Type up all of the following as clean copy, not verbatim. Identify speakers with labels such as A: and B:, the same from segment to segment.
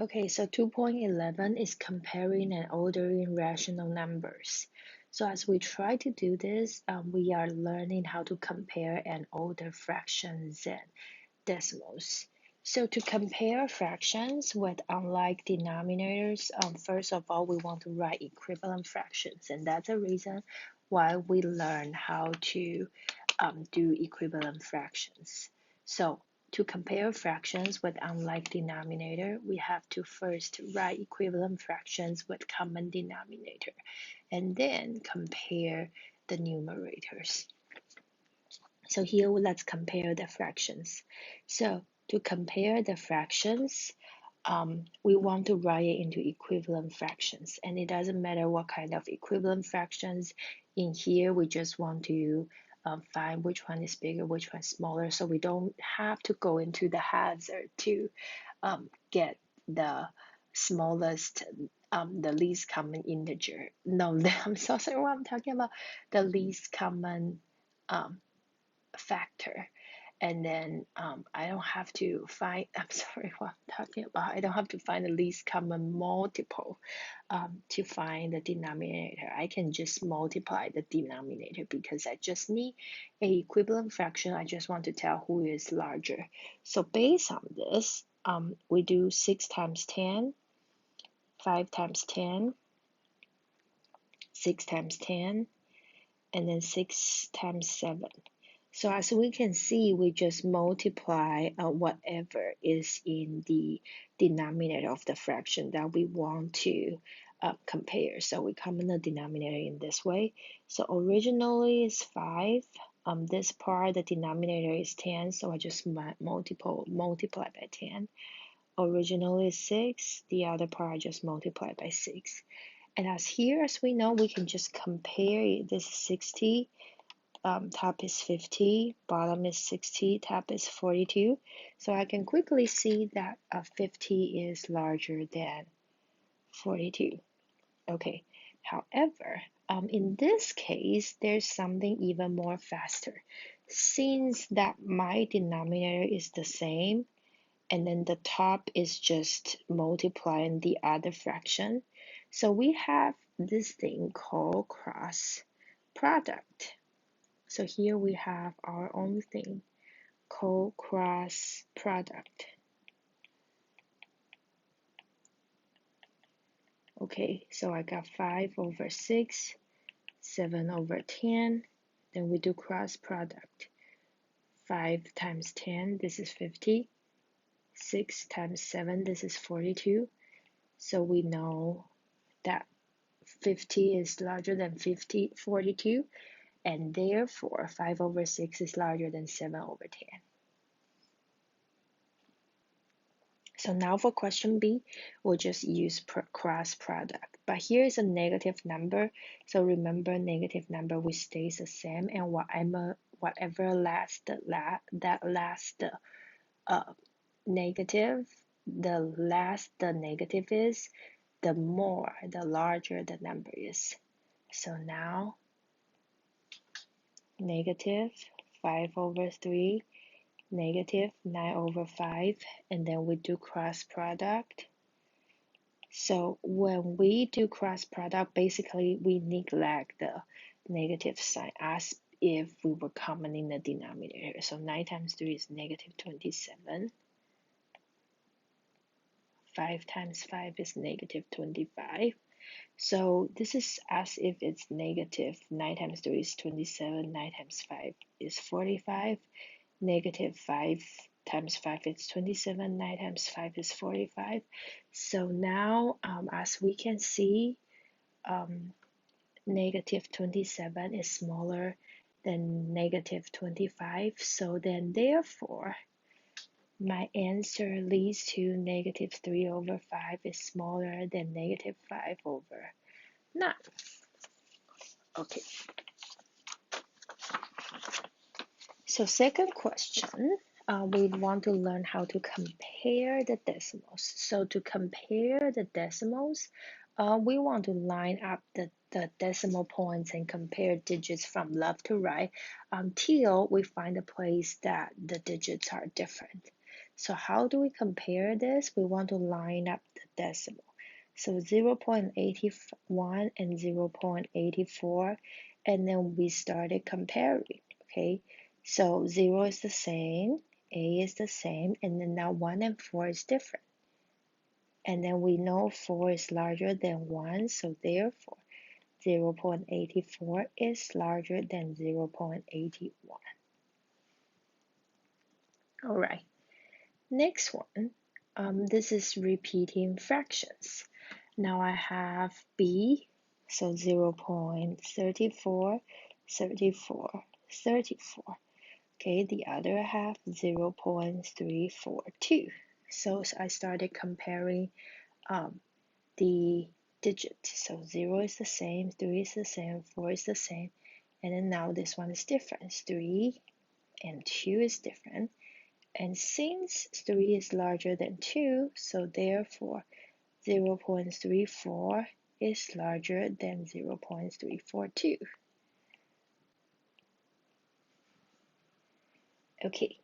A: Okay, so 2.11 is comparing and ordering rational numbers. So as we try to do this, we are learning how to compare and order fractions and decimals. So to compare fractions with unlike denominators, first of all, we want to write equivalent fractions, and that's the reason why we learn how to do equivalent fractions. So to compare fractions with unlike denominator, we have to first write equivalent fractions with common denominator, and then compare the numerators. So here let's compare the fractions. So to compare the fractions, we want to write it into equivalent fractions, and it doesn't matter what kind of equivalent fractions. In here, we just want to find which one is bigger, which one is smaller, so we don't have to go into the hazard to get the smallest, the least common integer. No, I'm so sorry, what I'm talking about, the least common factor. And then I don't have to find, I'm sorry what I'm talking about, I don't have to find the least common multiple to find the denominator. I can just multiply the denominator because I just need a equivalent fraction. I just want to tell who is larger. So based on this, we do 6 times 10, 5 times 10, 6 times 10, and then 6 times 7. So as we can see, we just multiply whatever is in the denominator of the fraction that we want to compare. So we common the denominator in this way. So originally is 5. This part, the denominator is 10, so I just multiply by 10. Originally is 6. The other part I just multiply by 6. And as here, as we know, we can just compare it. This is 60. Top is 50, bottom is 60, top is 42. So I can quickly see that 50 is larger than 42. Okay, however, in this case, there's something even more faster. Since that my denominator is the same, and then the top is just multiplying the other fraction, so we have this thing called cross product. So here we have our own thing called cross product. Okay, so I got 5 over 6, 7 over 10. Then we do cross product. 5 times 10, this is 50. 6 times 7, this is 42. So we know that 50 is larger than 42. And therefore 5 over 6 is larger than 7 over 10. So now for question B, we'll just use cross product. But here is a negative number. So remember, negative number will stay the same, and whatever last negative, the less the negative is, the larger the number is. So now negative 5 over 3, negative 9 over 5, and then we do cross product. So when we do cross product, basically we neglect the negative sign as if we were common in the denominator. So 9 times 3 is negative 27. 5 times 5 is negative 25. So this is as if it's negative. 9 times 3 is 27. 9 times 5 is 45. Negative 5 times 5 is 27. 9 times 5 is 45. So now, as we can see, negative 27 is smaller than negative 25. So then, therefore, my answer leads to negative 3 over 5 is smaller than negative 5 over 9. Okay. So second question, we want to learn how to compare the decimals. So to compare the decimals, we want to line up the decimal points and compare digits from left to right until we find a place that the digits are different. So how do we compare this? We want to line up the decimal. So 0.81 and 0.84, and then we started comparing, okay? So 0 is the same, A is the same, and then now 1 and 4 is different. And then we know 4 is larger than 1, so therefore 0.84 is larger than 0.81. All right, next one. This is repeating fractions. Now I have B, so 0.34, 34, 34. Okay, the other half 0.342. So I started comparing the digits. So 0 is the same, 3 is the same, 4 is the same, and then now this one is different. 3 and 2 is different. And since 3 is larger than 2, so therefore 0.34 is larger than 0.342. Okay,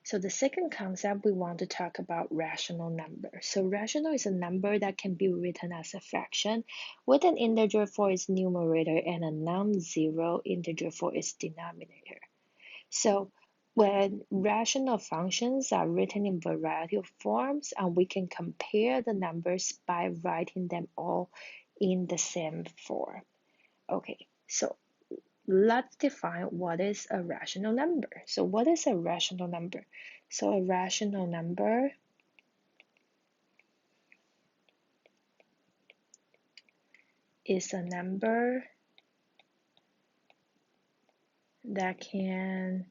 A: so the second concept we want to talk about rational number. So rational is a number that can be written as a fraction with an integer for its numerator and a non-zero integer for its denominator. So when rational functions are written in a variety of forms, and we can compare the numbers by writing them all in the same form. Okay, so let's define what is a rational number. So what is a rational number? So a rational number is a number that can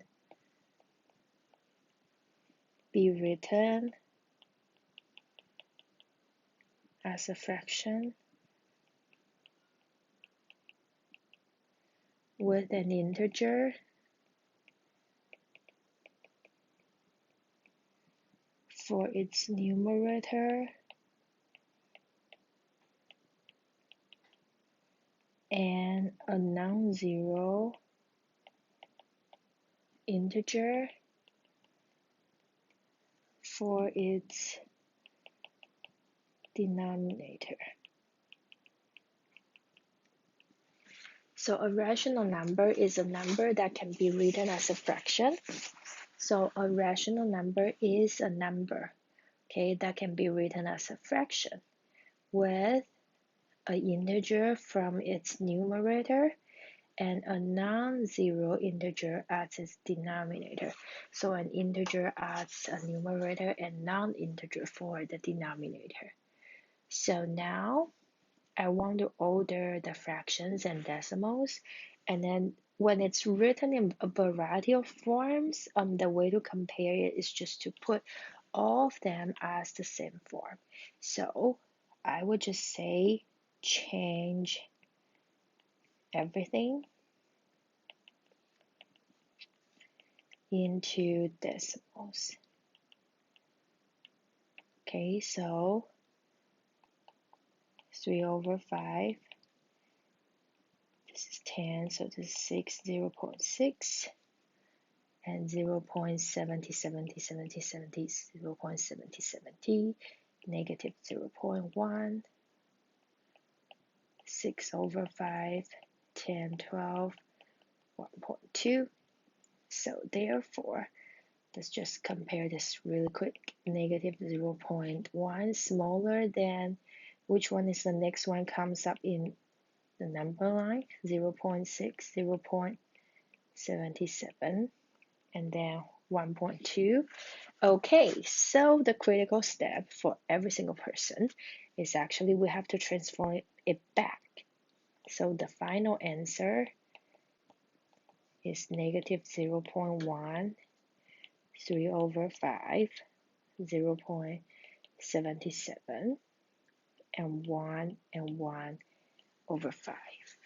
A: be written as a fraction with an integer for its numerator and a non-zero integer for its denominator. So a rational number is a number that can be written as a fraction. So a rational number is a number, okay, that can be written as a fraction with an integer from its numerator and a non-zero integer as its denominator. So an integer adds a numerator and non-integer for the denominator. So now I want to order the fractions and decimals, and then when it's written in a variety of forms, the way to compare it is just to put all of them as the same form. So I would just say change everything into decimals. Okay, so 3/5, this is 10, so this is 6, 0.6, and 0.70, 0.70, negative 0.1, 6/5, 10, 12, 1.2. So therefore, let's just compare this really quick. Negative 0.1 smaller than, which one is the next one comes up in the number line? 0.6, 0.77, and then 1.2. Okay, so the critical step for every single person is actually we have to transform it back. So the final answer is negative 0.1, 3/5, 0.77, and 1 and 1/5.